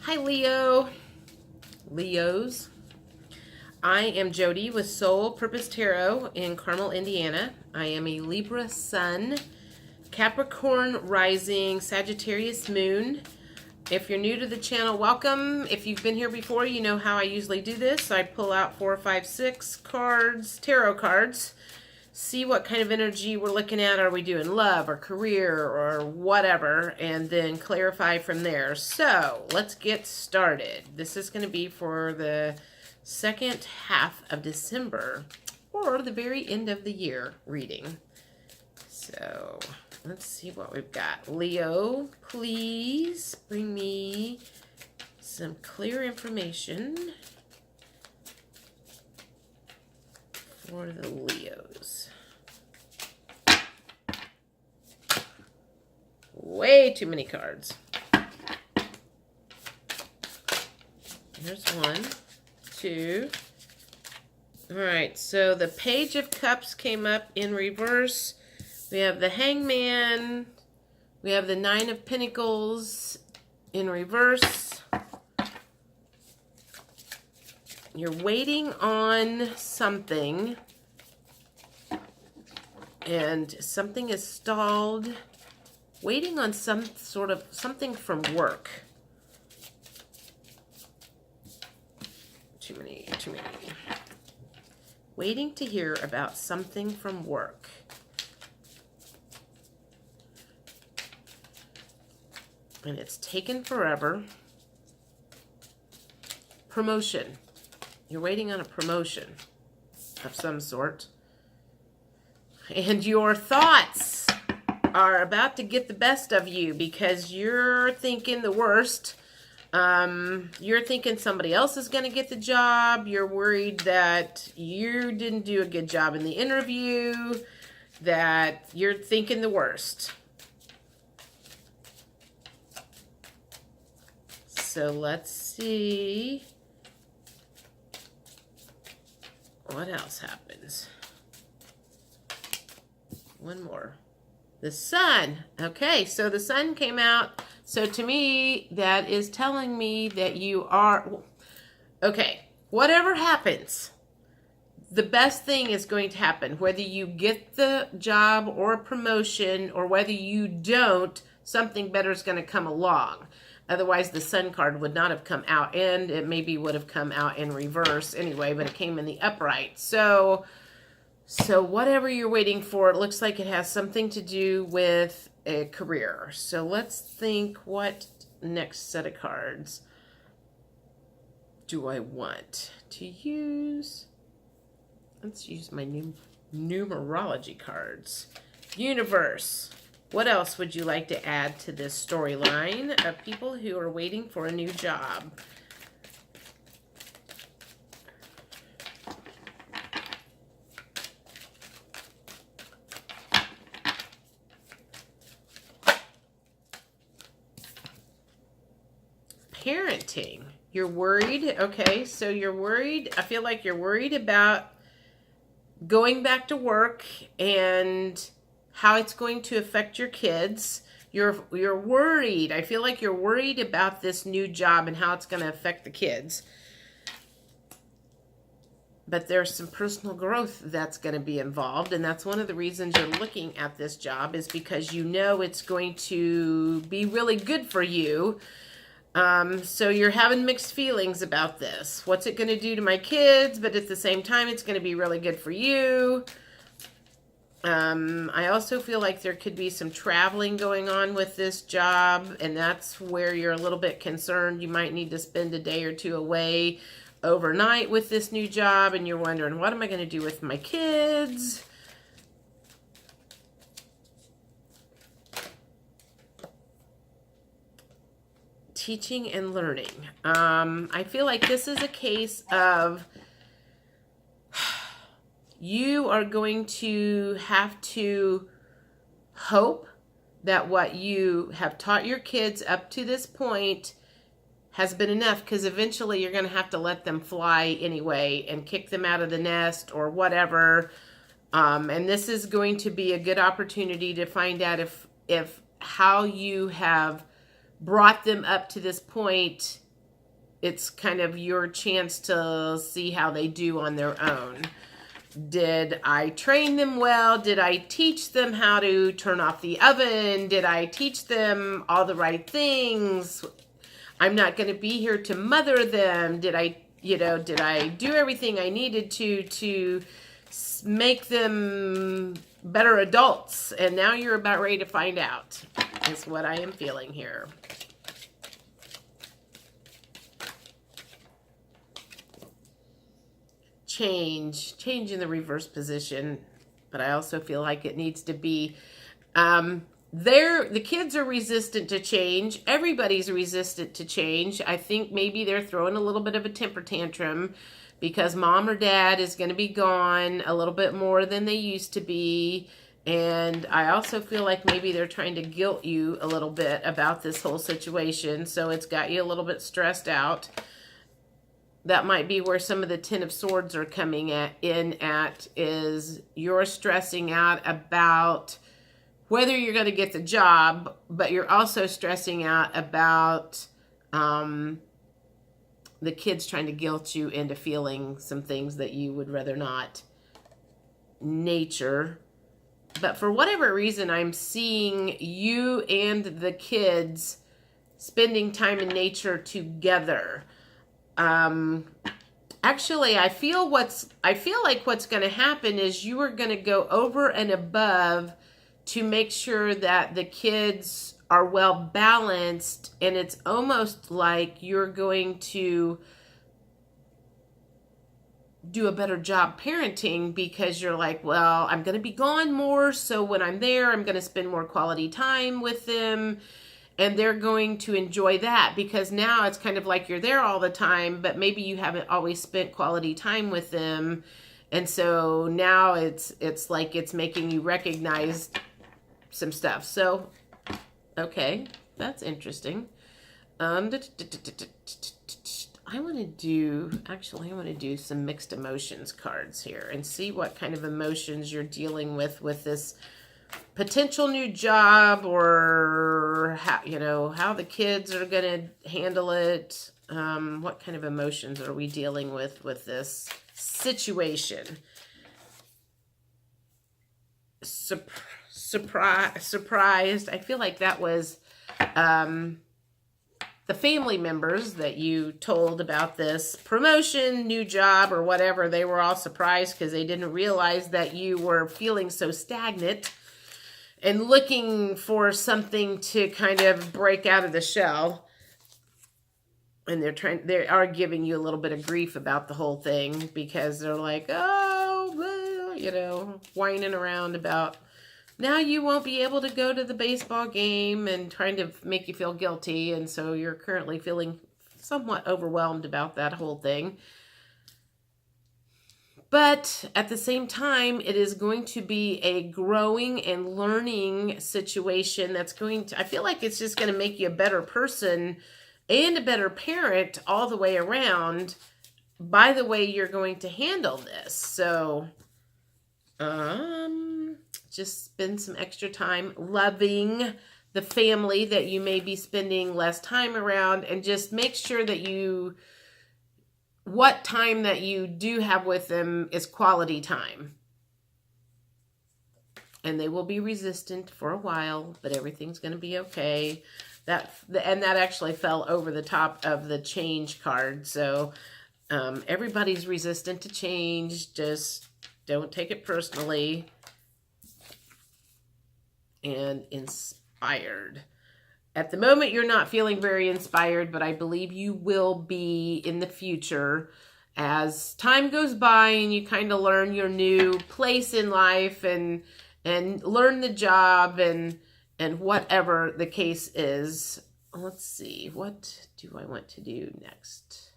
Hi, Leos. I am Jody with Soul Purpose Tarot in Carmel, Indiana. I am a Libra Sun, Capricorn Rising, Sagittarius Moon. If you're new to the channel, welcome. If you've been here before, you know how I usually do this. I pull out 4, 5, 6 cards, tarot cards, see what kind of energy we're looking at. Are we doing love or career or whatever? And then clarify from there. So let's get started. This is going to be for the second half of December or the very end of the year reading. So let's see what we've got. Leo, please bring me some clear information for the Leos. Way too many cards. Here's 1, 2. All right, so the Page of Cups came up in reverse. We have the Hangman. We have the 9 of Pentacles in reverse. You're waiting on something, and something is stalled. Waiting on some sort of something from work. Too many. Waiting to hear about something from work. And it's taken forever. Promotion. You're waiting on a promotion of some sort. And your thoughts are about to get the best of you because you're thinking the worst. You're thinking somebody else is going to get the job. You're worried that you didn't do a good job in the interview, that you're thinking the worst. So let's see what else happens. One more. The Sun. Okay, so the Sun came out. So to me, that is telling me that you are... Okay, whatever happens, the best thing is going to happen. Whether you get the job or a promotion, or whether you don't, something better is going to come along. Otherwise, the Sun card would not have come out, and it maybe would have come out in reverse anyway, but it came in the upright. So whatever you're waiting for, it looks like it has something to do with a career. So let's think, what next set of cards do I want to use? Let's use my new numerology cards. Universe. What else would you like to add to this storyline of people who are waiting for a new job? Parenting. You're worried. Okay, so you're worried. I feel like you're worried about going back to work and how it's going to affect your kids. You're worried. I feel like you're worried about this new job and how it's going to affect the kids. But there's some personal growth that's going to be involved, and that's one of the reasons you're looking at this job, is because you know it's going to be really good for you. So you're having mixed feelings about this. What's it going to do to my kids? But at the same time, it's going to be really good for you. I also feel like there could be some traveling going on with this job, and that's where you're a little bit concerned. You might need to spend a day or two away overnight with this new job, and you're wondering, what am I going to do with my kids? Teaching and learning. I feel like this is a case of you are going to have to hope that what you have taught your kids up to this point has been enough, because eventually you're going to have to let them fly anyway and kick them out of the nest or whatever. And this is going to be a good opportunity to find out if how you have brought them up to this point it's kind of your chance to see how they do on their own. Did I train them well? Did I teach them how to turn off the oven? Did I teach them all the right things? I'm not going to be here to mother them. Did I do everything I needed to make them better adults? And now you're about ready to find out, is what I am feeling here. Change in the reverse position, but I also feel like it needs to be the kids are resistant to change. Everybody's resistant to change. I think maybe they're throwing a little bit of a temper tantrum because mom or dad is going to be gone a little bit more than they used to be. And I also feel like maybe they're trying to guilt you a little bit about this whole situation. So it's got you a little bit stressed out. That might be where some of the Ten of Swords are coming in at, is you're stressing out about whether you're going to get the job, but you're also stressing out about the kids trying to guilt you into feeling some things that you would rather not. Nature. But for whatever reason, I'm seeing you and the kids spending time in nature together. Actually, I feel like what's going to happen is you are going to go over and above to make sure that the kids are well balanced, and it's almost like you're going to do a better job parenting because you're like, well, I'm going to be gone more, so when I'm there, I'm going to spend more quality time with them. And they're going to enjoy that because now it's kind of like you're there all the time, but maybe you haven't always spent quality time with them. And so now it's like it's making you recognize some stuff. So, okay, that's interesting. I want to do some mixed emotions cards here and see what kind of emotions you're dealing with this potential new job, or how the kids are going to handle it. What kind of emotions are we dealing with this situation? Surprised. I feel like that was the family members that you told about this promotion, new job, or whatever. They were all surprised because they didn't realize that you were feeling so stagnant and looking for something to kind of break out of the shell. And they are giving you a little bit of grief about the whole thing because they're like, oh, well, whining around about now you won't be able to go to the baseball game and trying to make you feel guilty. And so you're currently feeling somewhat overwhelmed about that whole thing. But at the same time, it is going to be a growing and learning situation that's I feel like it's just going to make you a better person and a better parent all the way around by the way you're going to handle this. So, just spend some extra time loving the family that you may be spending less time around, and just make sure that what time that you do have with them is quality time. And they will be resistant for a while, but everything's going to be okay. That actually fell over the top of the change card. So everybody's resistant to change. Just don't take it personally. And inspired. At the moment, you're not feeling very inspired, but I believe you will be in the future as time goes by and you kind of learn your new place in life and learn the job and whatever the case is. Let's see, what do I want to do next?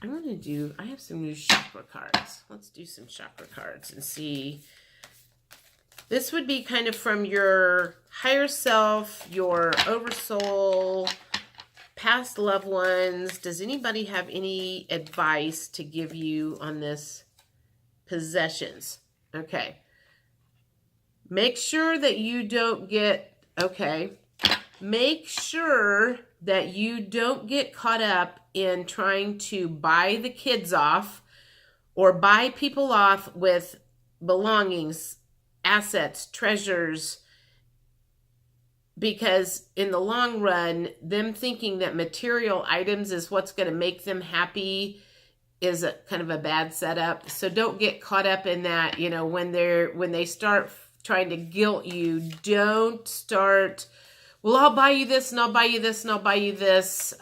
I have some new chakra cards. Let's do some chakra cards and see. This would be kind of from your higher self, your oversoul, past loved ones. Does anybody have any advice to give you on this? Possessions. Okay. Make sure that you don't get, okay. make sure that you don't get caught up in trying to buy the kids off or buy people off with belongings, assets, treasures, because in the long run, them thinking that material items is what's going to make them happy is a kind of a bad setup. So don't get caught up in that. You know, when they start trying to guilt you, don't start, well, I'll buy you this and I'll buy you this and I'll buy you this.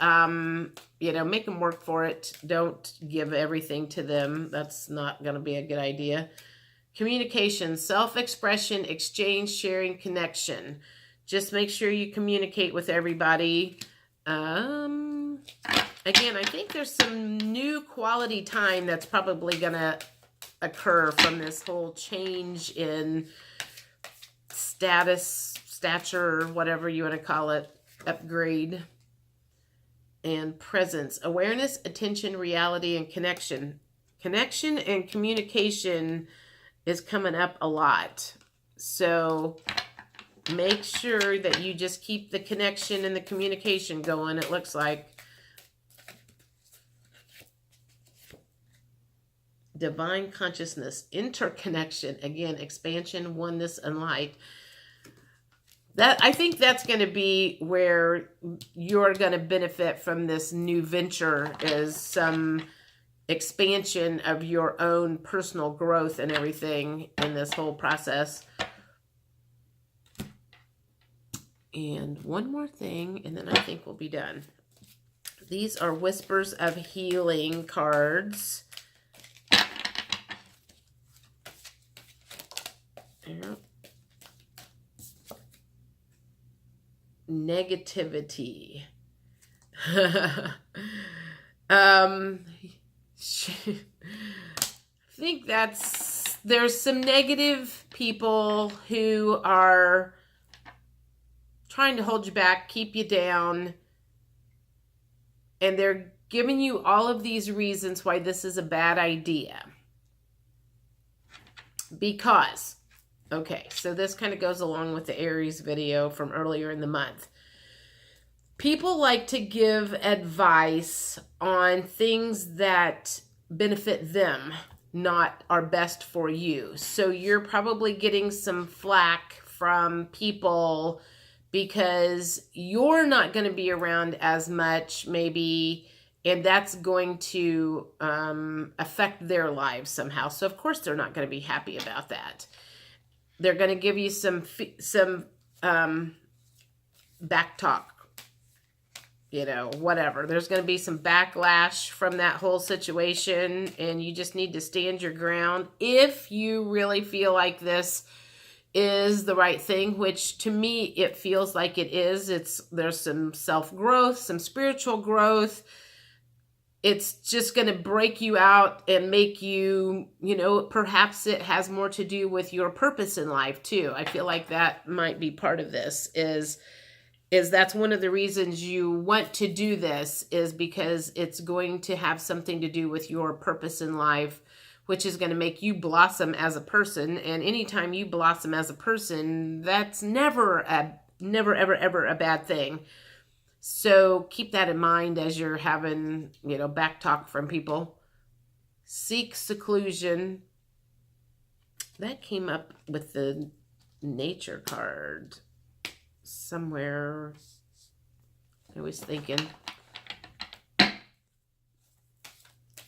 You know, make them work for it. Don't give everything to them. That's not going to be a good idea. Communication, self-expression, exchange, sharing, connection. Just make sure you communicate with everybody. Again, I think there's some new quality time that's probably going to occur from this whole change in stature, whatever you want to call it, upgrade. And presence, awareness, attention, reality, and connection. Connection and communication is coming up a lot. So make sure that you just keep the connection and the communication going, it looks like. Divine consciousness, interconnection, again, expansion, oneness, and light. I think that's going to be where you're going to benefit from this new venture, is some expansion of your own personal growth and everything in this whole process. And one more thing, and then I think we'll be done. These are Whispers of Healing cards. Yeah. Negativity. I think there's some negative people who are trying to hold you back, keep you down, and they're giving you all of these reasons why this is a bad idea. Because, okay, so this kind of goes along with the Aries video from earlier in the month. People like to give advice on things that benefit them, not are best for you. So you're probably getting some flack from people because you're not going to be around as much, maybe, and that's going to affect their lives somehow. So of course they're not going to be happy about that. They're going to give you some back talk, you know, whatever. There's going to be some backlash from that whole situation, and you just need to stand your ground. If you really feel like this is the right thing, which to me it feels like it is. There's some self-growth, some spiritual growth. It's just going to break you out and make you, you know, perhaps it has more to do with your purpose in life too. I feel like that might be part of this, is that's one of the reasons you want to do this, is because it's going to have something to do with your purpose in life, which is going to make you blossom as a person. And anytime you blossom as a person, that's never, ever a bad thing. So keep that in mind as you're having, you know, back talk from people. Seek seclusion. That came up with the nature card somewhere. I was thinking.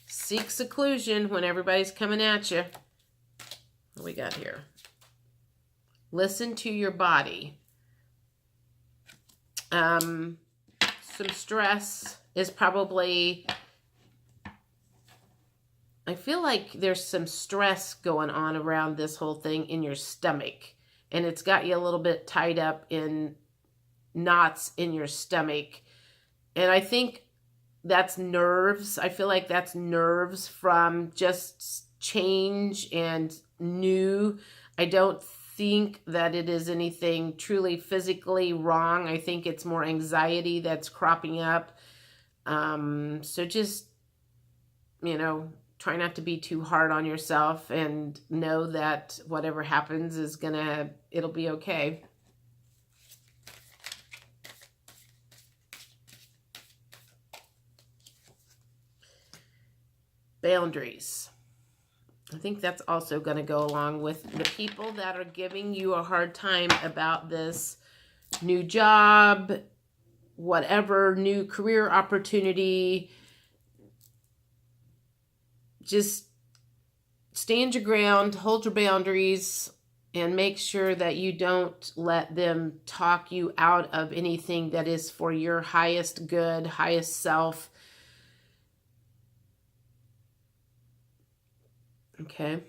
Seek seclusion when everybody's coming at you. What do we got here? Listen to your body. Some stress is probably, I feel like there's some stress going on around this whole thing in your stomach, and it's got you a little bit tied up in knots in your stomach. And I think that's nerves. I feel like that's nerves from just change and new. I don't think that it is anything truly physically wrong. I think it's more anxiety that's cropping up. So just, you know, try not to be too hard on yourself, and know that whatever happens is it'll be okay. boundaries. I think that's also going to go along with the people that are giving you a hard time about this new job, whatever new career opportunity. Just stand your ground, hold your boundaries, and make sure that you don't let them talk you out of anything that is for your highest good, highest self. Okay.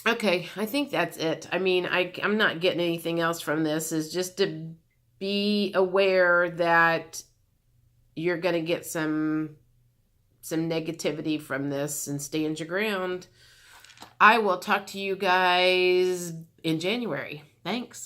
Okay, I think that's it. I mean, I'm not getting anything else from this. Is just to be aware that you're going to get some negativity from this and stand your ground. I will talk to you guys in January. Thanks.